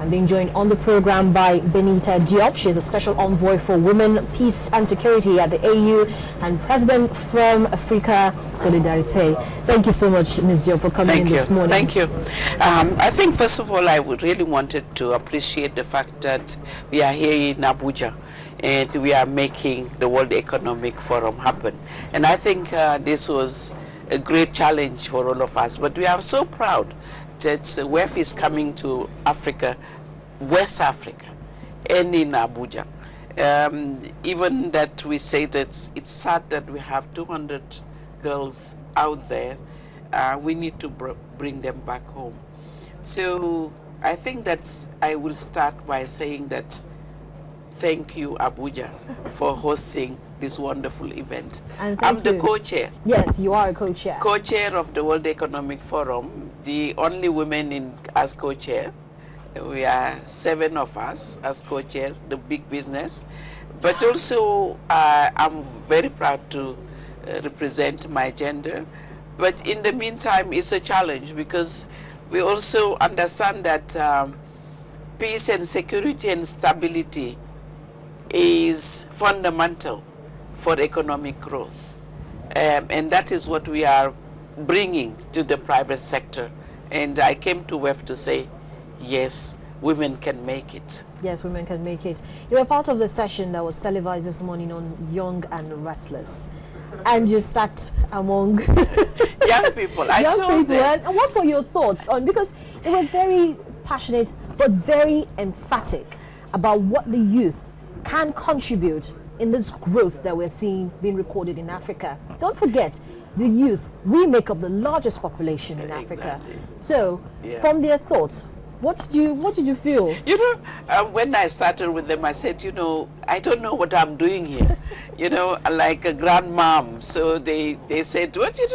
I'm being joined on the program by Bineta Diop. She is a special envoy for women, peace and security at the AU and president from Africa Solidarité. Thank you so much, Ms. Diop, for coming in this morning. Thank you. I think, first of all, I would really wanted to appreciate the fact that we are here in Abuja and we are making the World Economic Forum happen. And I think this was a great challenge for all of us, but we are so proud that WEF is coming to Africa, West Africa, and in Abuja. Even that we say that it's sad that we have 200 girls out there, we need to bring them back home. So I think that I will start by saying that thank you, Abuja, for hosting this wonderful event. I'm the co-chair. Yes, you are a co-chair. Co-chair of the World Economic Forum, the only women as co-chair. We are 7 of us as co-chair, the big business. But also, I'm very proud to represent my gender. But in the meantime, it's a challenge because we also understand that peace and security and stability is fundamental for economic growth. And that is what we are bringing to the private sector. And I came to WEF to say, yes, women can make it. Yes, women can make it. You were part of the session that was televised this morning on Young and Restless. And you sat among young people. I told them. And what were your thoughts on, because they were very passionate but very emphatic about what the youth can contribute in this growth that we're seeing being recorded in Africa. Don't forget, the youth, we make up the largest population in Africa. So, from their thoughts, what did you feel? You know, when I started with them, I said, you know, I don't know what I'm doing here. You know, like a grandmom. So they said, what you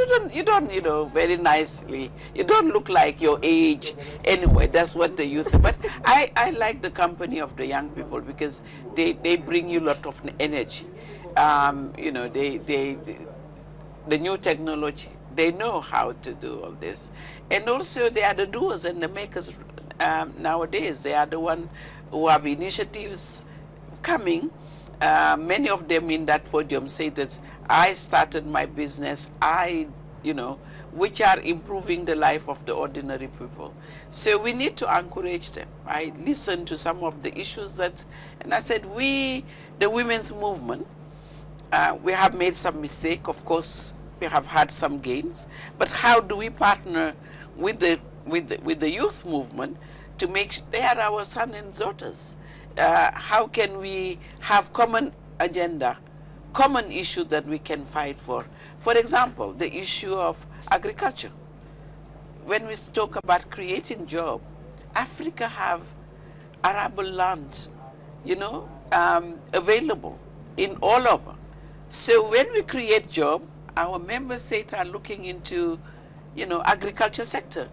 don't, you know, very nicely. You don't look like your age. Anyway, that's what the youth. But I like the company of the young people because they bring you a lot of energy. You know, the new technology, they know how to do all this. And also they are the doers and the makers nowadays. They are the ones who have initiatives coming. Many of them in that podium say that I started my business, you know, which are improving the life of the ordinary people. So we need to encourage them. I listened to some of the issues and I said, the women's movement, we have made some mistake. Of course, we have had some gains, but how do we partner with the youth movement to make they are our sons and daughters? How can we have common agenda, common issues that we can fight for? For example, the issue of agriculture. When we talk about creating jobs, Africa have arable land, you know, available in all over. So when we create jobs, our member states are looking into, you know, agriculture sector.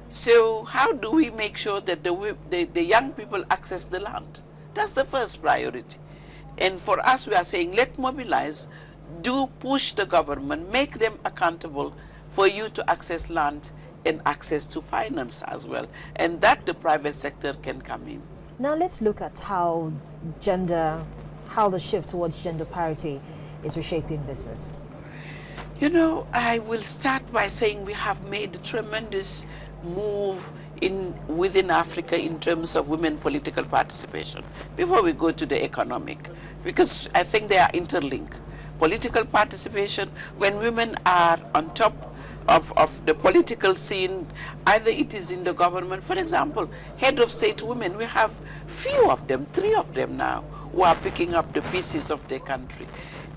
So how do we make sure that the young people access the land? That's the first priority. And for us, we are saying, let's mobilize, push the government, make them accountable for you to access land and access to finance as well. And that the private sector can come in. Now let's look at how the shift towards gender parity is reshaping business. You know, I will start by saying we have made a tremendous move within Africa in terms of women political participation before we go to the economic, because I think they are interlinked. Political participation, when women are on top of the political scene, either it is in the government, for example, head of state women, we have few of them, 3 of them now, who are picking up the pieces of the country.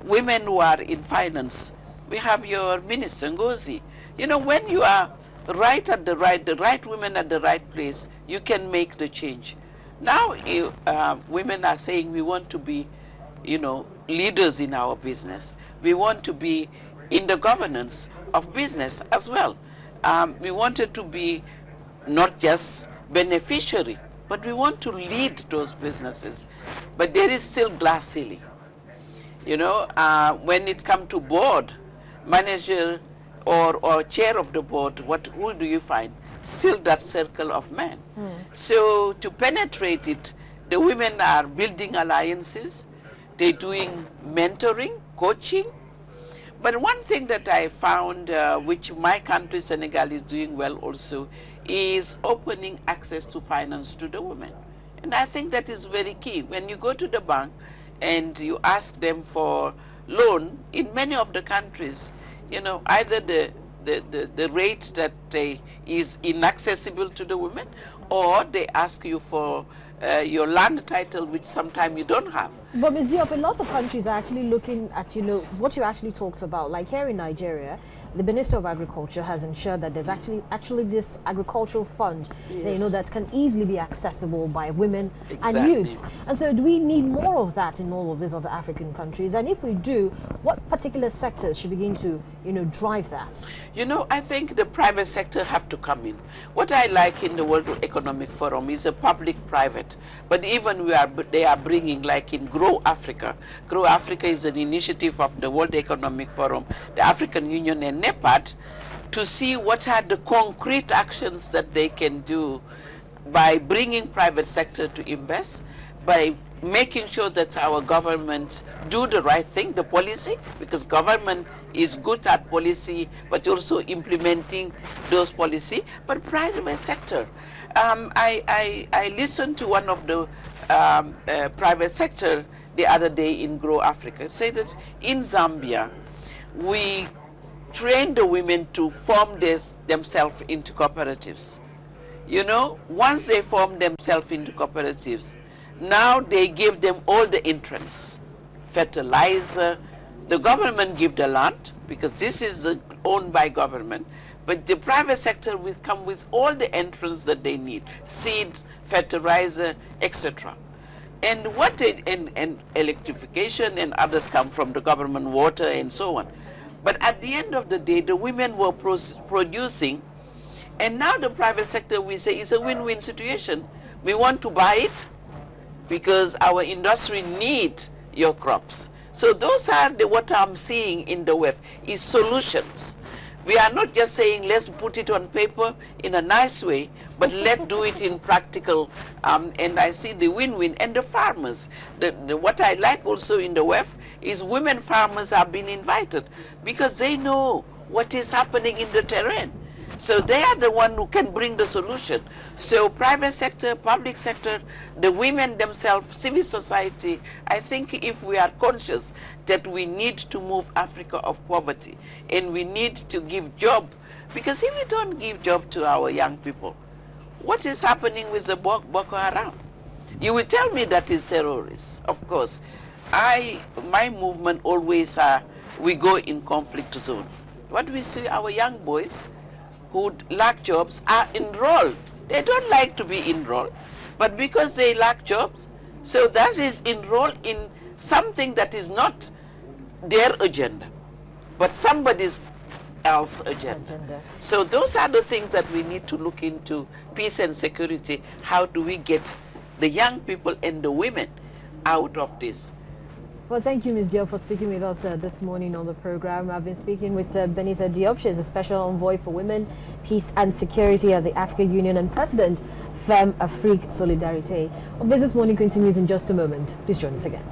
Women who are in finance, we have your minister, Ngozi. You know, when you are the right women at the right place, you can make the change. Now, women are saying we want to be, you know, leaders in our business. We want to be in the governance of business as well. We wanted to be not just beneficiary, but we want to lead those businesses. But there is still glass ceiling. You know, when it comes to board, manager or chair of the board, who do you find? still that circle of men. So to penetrate it, the women are building alliances, they're doing mentoring, coaching. But one thing that I found, which my country, Senegal, is doing well also, is opening access to finance to the women. And I think that is very key. When you go to the bank and you ask them for loan, in many of the countries, you know, either the rate that is inaccessible to the women, or they ask you for your land title, which sometimes you don't have. But Ms. Diop, a lot of countries are actually looking at, you know, what you actually talked about. Like here in Nigeria, the Minister of Agriculture has ensured that there's actually this agricultural fund, you know, that can easily be accessible by women and youths. And so do we need more of that in all of these other African countries? And if we do, what particular sectors should begin to, you know, drive that? You know, I think the private sector have to come in. What I like in the World Economic Forum is a public-private. But even they are bringing, like in Grow Africa. Grow Africa is an initiative of the World Economic Forum, the African Union and NEPAD, to see what are the concrete actions that they can do by bringing private sector to invest, by making sure that our government do the right thing, the policy, because government is good at policy, but also implementing those policy. But private sector, I listened to one of the private sector the other day in Grow Africa, say that in Zambia, we train the women to form themselves into cooperatives. You know, once they form themselves into cooperatives, now they give them all the entrance, fertilizer. The government give the land, because this is owned by government, but the private sector will come with all the entrance that they need, seeds, fertilizer, etc. And and electrification and others come from the government, water and so on. But at the end of the day, the women were producing, and now the private sector, we say, is a win-win situation. We want to buy it because our industry needs your crops. So those are what I'm seeing in the West, is solutions. We are not just saying, let's put it on paper in a nice way, but let's do it in practical. And I see the win-win. And the farmers, what I like also in the West is women farmers have been invited because they know what is happening in the terrain. So they are the one who can bring the solution. So private sector, public sector, the women themselves, civil society, I think if we are conscious that we need to move Africa of poverty and we need to give job, because if we don't give job to our young people, what is happening with the Boko Haram? You will tell me that is terrorists. Of course, my movement always we go in conflict zone. What we see, our young boys who lack jobs are enrolled. They don't like to be enrolled, but because they lack jobs, so that is enrolled in something that is not their agenda, but somebody else's agenda. So those are the things that we need to look into, peace and security. How do we get the young people and the women out of this? Well, thank you, Ms. Diop, for speaking with us this morning on the program. I've been speaking with Bineta Diop. She is a special envoy for women, peace and security at the African Union and President, Femme Afrique Solidarité. Our Business Morning continues in just a moment. Please join us again.